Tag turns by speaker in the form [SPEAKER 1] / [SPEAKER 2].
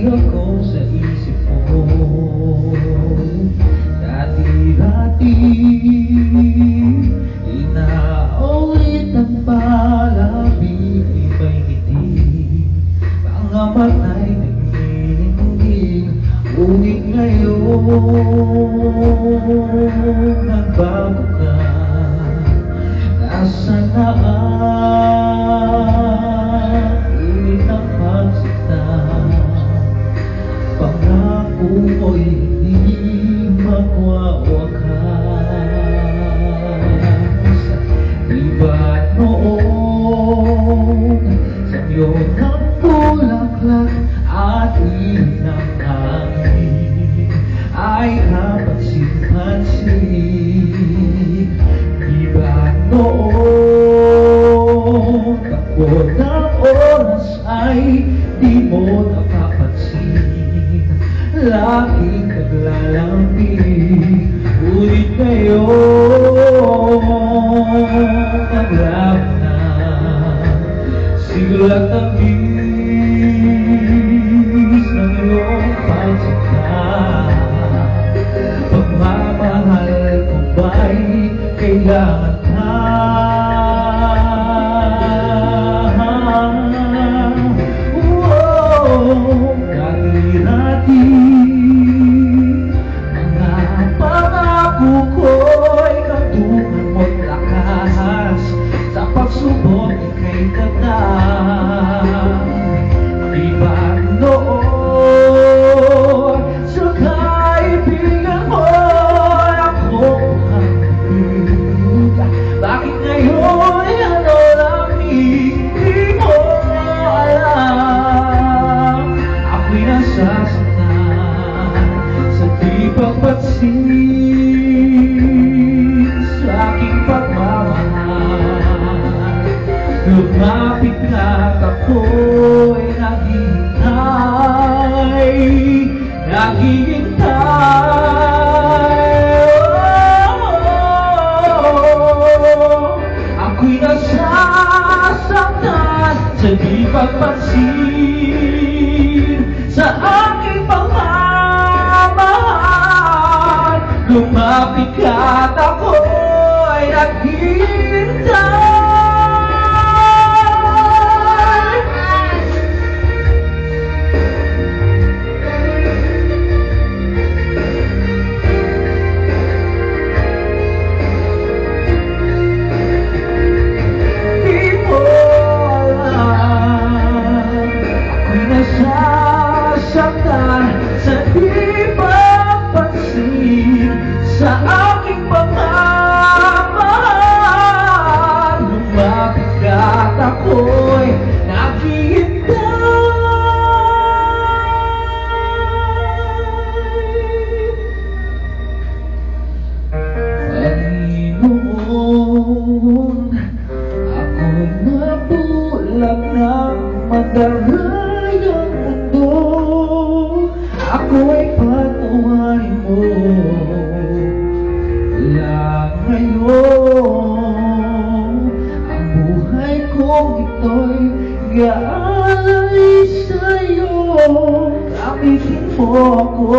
[SPEAKER 1] ako sa isip mo. Dati-dati inaulit ang palabi, iba'y ngiti, mga mata'y nagniningning. Ngunit ngayon nagbago ka, nasaan na ang init ng pagsita? Pangako mo'y hindi magwawakas. Diba't noon sa iyong ng bulaklak at inang hangin ay kapansin-pansin. Diba't noon takbo ng oras ay di mo napapansin. Laging naglalambing, ngunit ngayon maglap na. Sigaw at tamis ng iyong pagsika. Pagmamahal ko ba'y kailangan ka? Dati-dati mga pangako ko'y katungan mo't lakas. Sa pagsubok ika'y tatag. Diba't noon sa kaibigan mo'y ako hangin. Bakit ngayon ay ano lang hindi mo alam? Ako'y nasasaktan sa di pagpansin sa aking pagmamahal. Lumapit ka't ako'y naghihintay, naghihintay. Ako'y nasasaktan sa di pagpansin sa aking pagmamahal. Lumapit ka't ako'y naghihintay. Nasasaktan sa di pagpansin sa aking pagmamahal. Lumapit ka't ako'y naghihintay. Panginoon, ako'y nabulag ng madarayang mundo. Ako'y patawarin mo lang ngayon. Ang buhay kong ito'y gaalay sa'yo. Gamitin mo ako